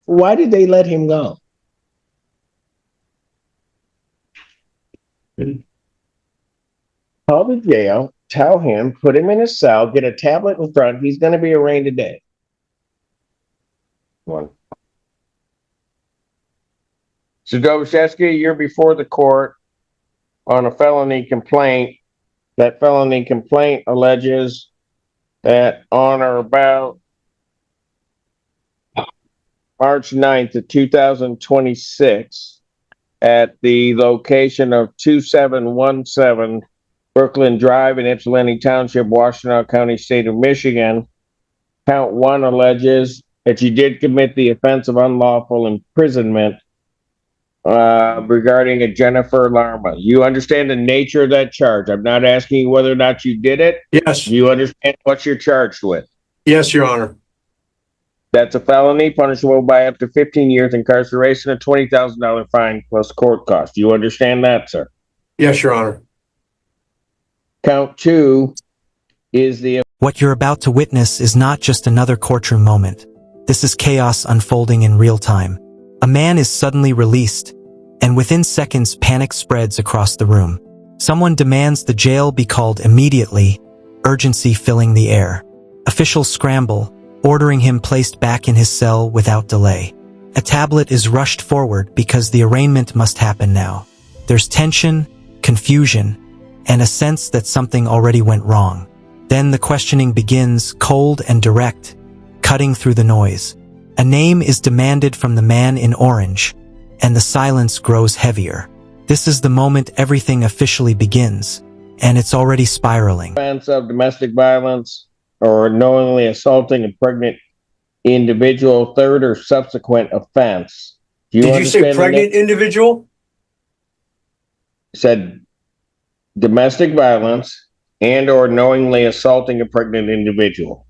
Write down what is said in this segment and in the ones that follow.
Why did they let him go? Call the jail, tell him, put him in his cell, get a tablet in front. He's going to be arraigned today. One. So, Dobrzewski, you're before the court on a felony complaint. That felony complaint alleges that on or about March 9th of 2026, at the location of 2717 Brooklyn Drive in Ypsilanti Township, Washtenaw County, State of Michigan, count one alleges that you did commit the offense of unlawful imprisonment regarding a Jennifer Larma. You understand the nature of that charge. I'm not asking you whether or not you did it. Yes. You understand what you're charged with. Yes, Your Honor. That's a felony punishable by up to 15 years incarceration, a $20,000 fine plus court costs. You understand that, sir? Yes, Your Honor. Count two is the... What you're about to witness is not just another courtroom moment. This is chaos unfolding in real time. A man is suddenly released, and within seconds panic spreads across the room. Someone demands the jail be called immediately, urgency filling the air. Officials scramble, ordering him placed back in his cell without delay. A tablet is rushed forward because the arraignment must happen now. There's tension, confusion, and a sense that something already went wrong. Then the questioning begins, cold and direct, cutting through the noise. A name is demanded from the man in orange, and the silence grows heavier. This is the moment everything officially begins, and it's already spiraling. Offense of domestic violence or knowingly assaulting a pregnant individual, third or subsequent offense. Did you say pregnant individual? Said domestic violence and or knowingly assaulting a pregnant individual.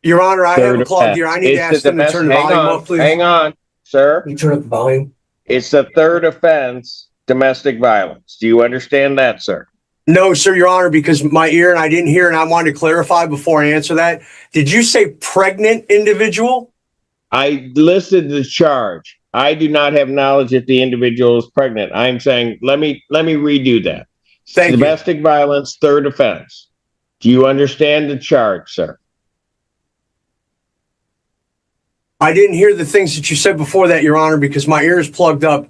Your Honor, I have a clock here. I need to ask them to turn the volume up, please. Hang on, sir. Can you turn up the volume? It's the third offense, domestic violence. Do you understand that, sir? No, sir, Your Honor, because my ear and I didn't hear, and I wanted to clarify before I answer that. Did you say pregnant individual? I listed the charge. I do not have knowledge that the individual is pregnant. I'm saying, let me redo that. Thank you. Domestic violence, third offense. Do you understand the charge, sir? I didn't hear the things that you said before that, Your Honor, because my ear is plugged up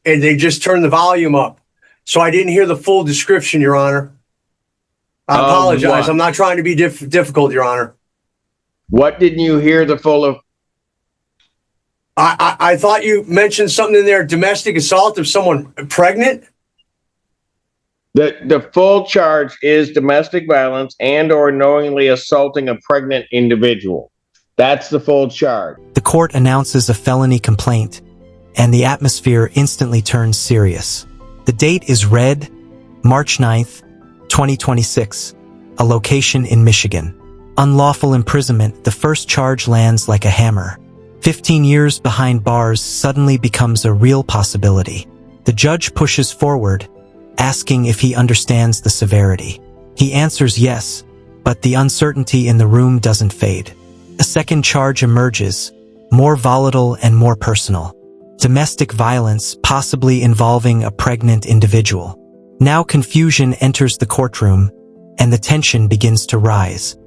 and they just turned the volume up. So I didn't hear the full description, Your Honor. I apologize. What? I'm not trying to be difficult, Your Honor. What didn't you hear the full of? I thought you mentioned something in there, domestic assault of someone pregnant. The full charge is domestic violence and or knowingly assaulting a pregnant individual. That's the full charge. The court announces a felony complaint, and the atmosphere instantly turns serious. The date is read, March 9th, 2026, a location in Michigan. Unlawful imprisonment, the first charge lands like a hammer. 15 years behind bars suddenly becomes a real possibility. The judge pushes forward, asking if he understands the severity. He answers yes, but the uncertainty in the room doesn't fade. A second charge emerges, more volatile and more personal. Domestic violence, possibly involving a pregnant individual. Now confusion enters the courtroom, and the tension begins to rise.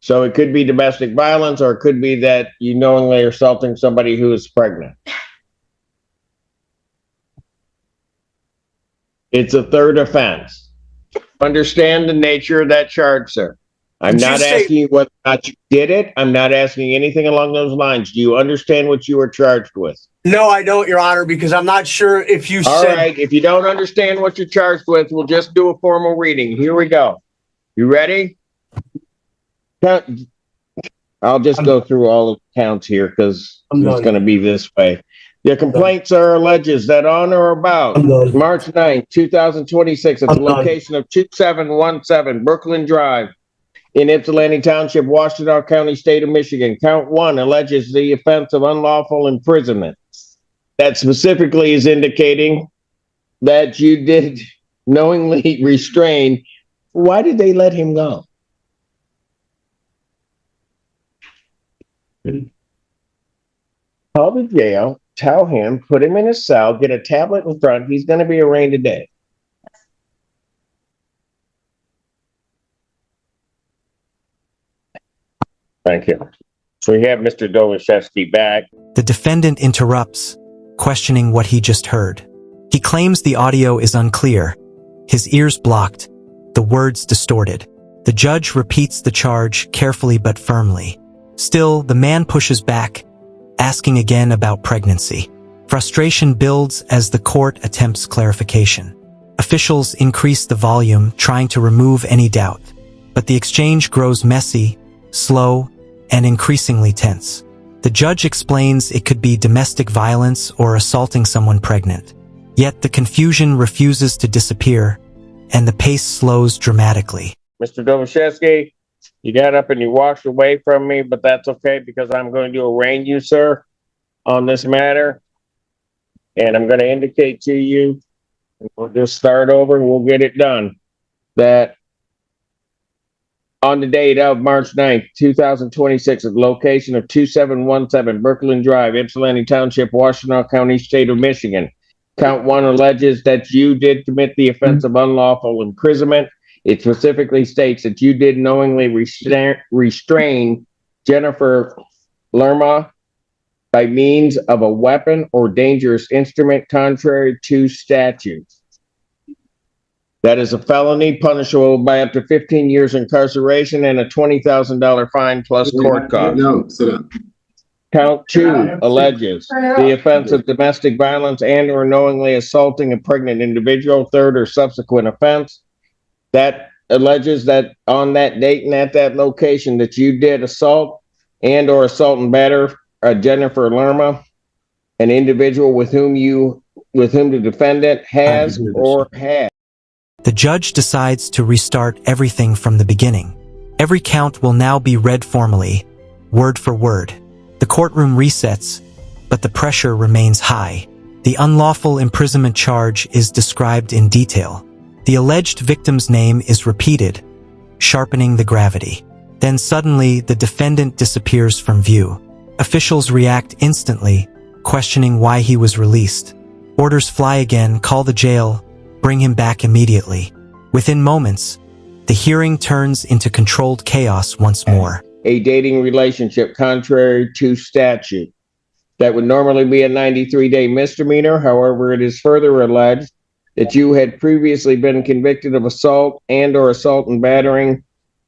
So it could be domestic violence, or it could be that you knowingly are assaulting somebody who is pregnant. It's a third offense. Understand the nature of that charge, sir. I'm not asking you whether or not you did it. I'm not asking anything along those lines. Do you understand what you were charged with? No, I don't, Your Honor, because I'm not sure if you said... All right, if you don't understand what you're charged with, we'll just do a formal reading. Here we go. You ready? I'll just go through all of the counts here because it's going to be this way. The complaints are alleges that on or about March 9th, 2026, at the location of 2717 Brooklyn Drive in Ypsilanti Township, Washtenaw County, State of Michigan, count one alleges the offense of unlawful imprisonment. That specifically is indicating that you did knowingly restrain. Why did they let him go? Call the jail, tell him, put him in his cell, get a tablet in front. He's going to be arraigned today. Thank you. So we have Mr. Dolashevsky back. The defendant interrupts, questioning what he just heard. He claims the audio is unclear, his ears blocked, the words distorted. The judge repeats the charge carefully but firmly. Still, the man pushes back, asking again about pregnancy. Frustration builds as the court attempts clarification. Officials increase the volume, trying to remove any doubt. But the exchange grows messy, slow, and increasingly tense. The judge explains it could be domestic violence or assaulting someone pregnant. Yet the confusion refuses to disappear, and the pace slows dramatically. Mr. Dolashevsky, you got up and you walked away from me, but that's okay because I'm going to arraign you, sir, on this matter. And I'm going to indicate to you, and we'll just start over and we'll get it done, that on the date of March 9th, 2026, at the location of 2717 Brooklyn Drive, Ypsilanti Township, Washtenaw County, State of Michigan, Count 1 alleges that you did commit the offense of unlawful imprisonment. It specifically states that you did knowingly restrain Jennifer Lerma by means of a weapon or dangerous instrument contrary to statute. That is a felony punishable by up to 15 years incarceration and a $20,000 fine plus court costs. No, sit down. Count 2 alleges the offense of domestic violence and or knowingly assaulting a pregnant individual, third or subsequent offense. That alleges that on that date and at that location that you did assault and or assault and batter Jennifer Lerma, an individual with whom the defendant has or had. The judge decides to restart everything from the beginning. Every count will now be read formally, word for word. The courtroom resets, but the pressure remains high. The unlawful imprisonment charge is described in detail. The alleged victim's name is repeated, sharpening the gravity. Then suddenly, the defendant disappears from view. Officials react instantly, questioning why he was released. Orders fly again, call the jail, bring him back immediately. Within moments, the hearing turns into controlled chaos once more. A dating relationship contrary to statute. That would normally be a 93-day misdemeanor. However, it is further alleged that you had previously been convicted of assault and or assault and battering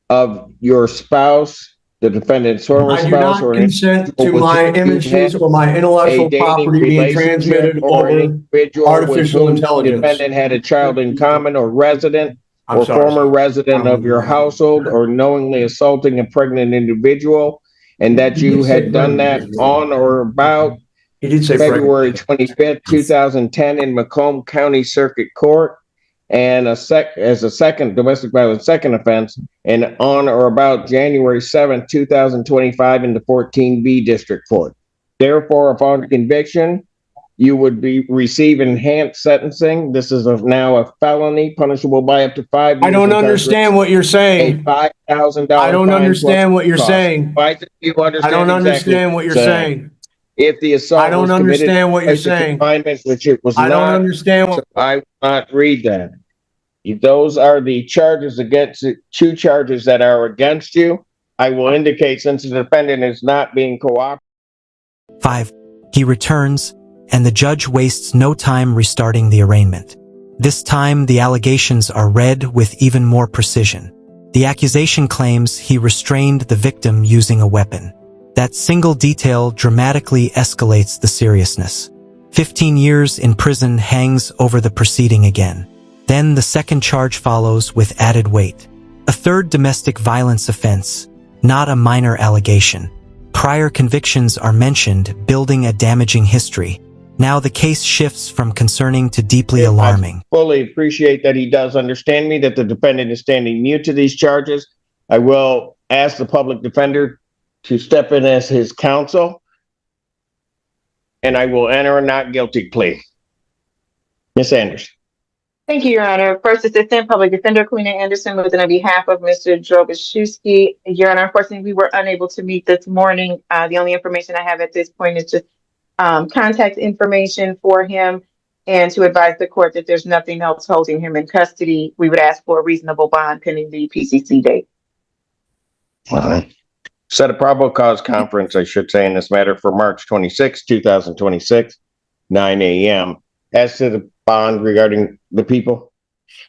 of your spouse, the defendant's former spouse, or consent to my images or my intellectual property being transmitted over artificial intelligence. The defendant had a child in common or resident or former resident of your household, or knowingly assaulting a pregnant individual, and that you had done that on or about February 25th, 2010 in Macomb County Circuit Court, and as a second domestic violence second offense, and on or about January 7th, 2025 in the 14B District Court. Therefore, upon conviction, you would receive enhanced sentencing. This is now a felony punishable by up to 5 years. I don't understand what you're saying. $5,000. I don't understand what you're saying. I don't understand what you're saying. If the assault I don't understand what you're saying. Which it was I don't not, understand what I will not read that. Those are the charges against two charges that are against you. I will indicate, since the defendant is not being cooperative. 5. He returns, and the judge wastes no time restarting the arraignment. This time, the allegations are read with even more precision. The accusation claims he restrained the victim using a weapon. That single detail dramatically escalates the seriousness. 15 years in prison hangs over the proceeding again. Then the second charge follows with added weight. A third domestic violence offense, not a minor allegation. Prior convictions are mentioned, building a damaging history. Now the case shifts from concerning to deeply alarming. I fully appreciate that he does understand me, that the defendant is standing mute to these charges. I will ask the public defender to step in as his counsel, and I will enter a not guilty plea. Ms. Anderson. Thank you, Your Honor. First Assistant Public Defender Kalina Anderson, with on behalf of Mr. Drobashewski. Your Honor, unfortunately, we were unable to meet this morning. The only information I have at this point is just contact information for him, and to advise the court that there's nothing else holding him in custody. We would ask for a reasonable bond pending the PCC date. All right. Set a probable cause conference, I should say, in this matter for March 26, 2026, 9 a.m. As to the bond regarding the people.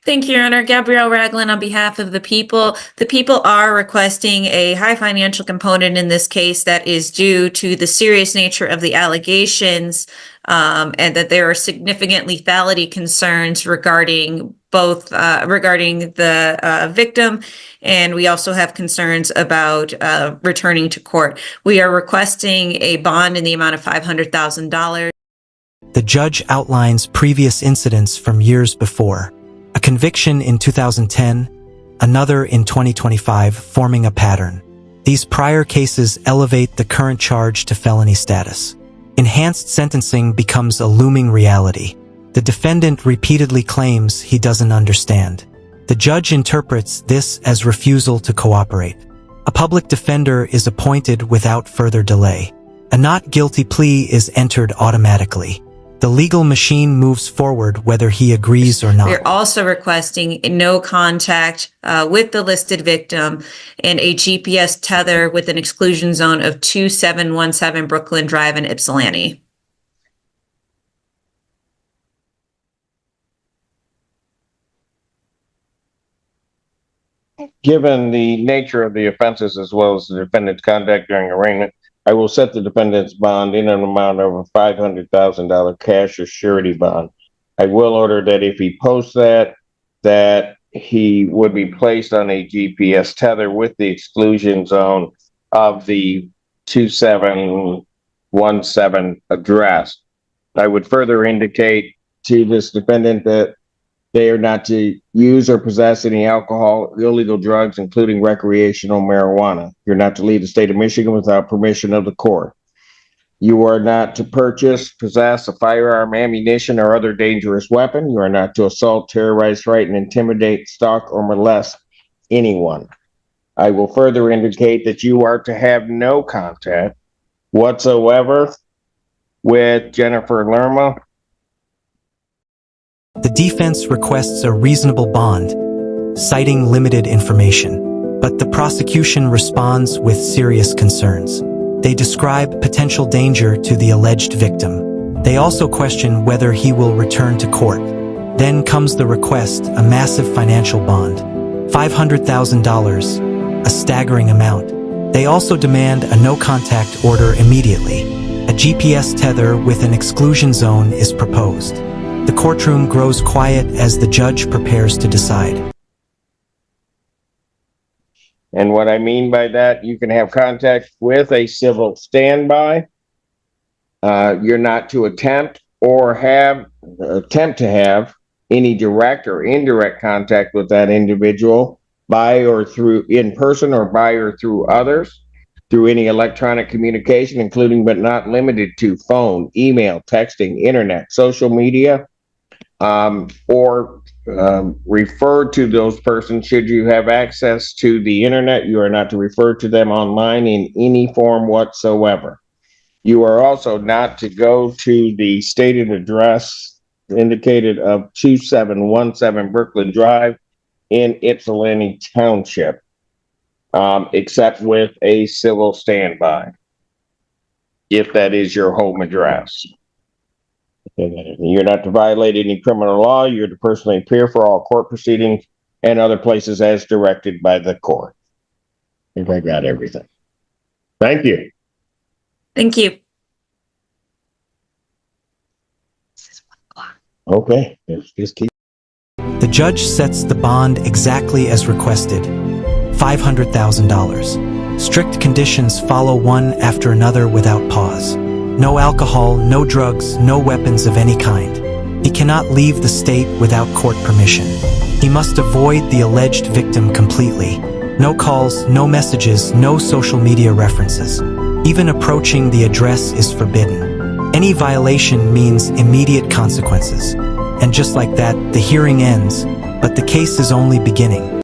Thank you, Your Honor. Gabrielle Ragland on behalf of the people. The people are requesting a high financial component in this case that is due to the serious nature of the allegations, and that there are significant lethality concerns regarding both regarding the victim, and we also have concerns about returning to court. We are requesting a bond in the amount of $500,000. The judge outlines previous incidents from years before. A conviction in 2010, another in 2025, forming a pattern. These prior cases elevate the current charge to felony status. Enhanced sentencing becomes a looming reality. The defendant repeatedly claims he doesn't understand. The judge interprets this as refusal to cooperate. A public defender is appointed without further delay. A not guilty plea is entered automatically. The legal machine moves forward whether he agrees or not. We're also requesting no contact with the listed victim and a GPS tether with an exclusion zone of 2717 Brooklyn Drive in Ypsilanti. Given the nature of the offenses as well as the defendant's conduct during arraignment, I will set the defendant's bond in an amount of a $500,000 cash or surety bond. I will order that if he posts that he would be placed on a GPS tether with the exclusion zone of the 2717 address. I would further indicate to this defendant that they are not to use or possess any alcohol, illegal drugs, including recreational marijuana. You're not to leave the state of Michigan without permission of the court. You are not to purchase, possess a firearm, ammunition, or other dangerous weapon. You are not to assault, terrorize, frighten, intimidate, stalk, or molest anyone. I will further indicate that you are to have no contact whatsoever with Jennifer Lerma. The defense requests a reasonable bond, citing limited information, but the prosecution responds with serious concerns. They describe potential danger to the alleged victim. They also question whether he will return to court. Then comes the request, a massive financial bond, $500,000, a staggering amount. They also demand a no-contact order immediately. A GPS tether with an exclusion zone is proposed. The courtroom grows quiet as the judge prepares to decide. And what I mean by that, you can have contact with a civil standby. You're not to attempt to have any direct or indirect contact with that individual by or through in person or by or through others, through any electronic communication, including but not limited to phone, email, texting, internet, social media, or refer to those persons should you have access to the internet. You are not to refer to them online in any form whatsoever. You are also not to go to the stated address indicated of 2717 Brooklyn Drive in Ypsilanti Township, except with a civil standby, if that is your home address. You're not to violate any criminal law. You're to personally appear for all court proceedings and other places as directed by the court. I think I got everything. Thank you. Thank you. Okay, just keep. The judge sets the bond exactly as requested, $500,000. Strict conditions follow one after another without pause. No alcohol, no drugs, no weapons of any kind. He cannot leave the state without court permission. He must avoid the alleged victim completely. No calls, no messages, no social media references. Even approaching the address is forbidden. Any violation means immediate consequences. And just like that, the hearing ends, but the case is only beginning.